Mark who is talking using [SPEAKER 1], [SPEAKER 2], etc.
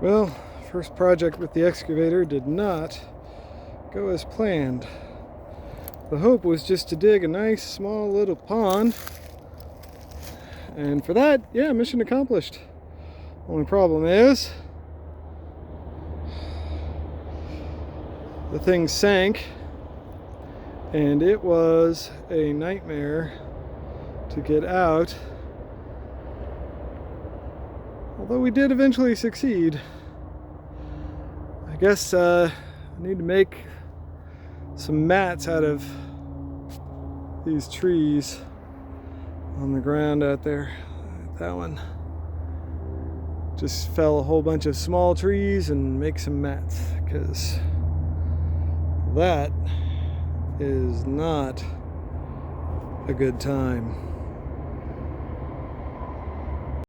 [SPEAKER 1] Well, first project with the excavator did not go as planned. The hope was just to dig a nice small little pond, and for that, yeah, mission accomplished. Only problem is the thing sank, and it was a nightmare to get out. Although we did eventually succeed. I guess I need to make some mats out of these trees on the ground out there. That one just fell a whole bunch of small trees, and make some mats, because that is not a good time.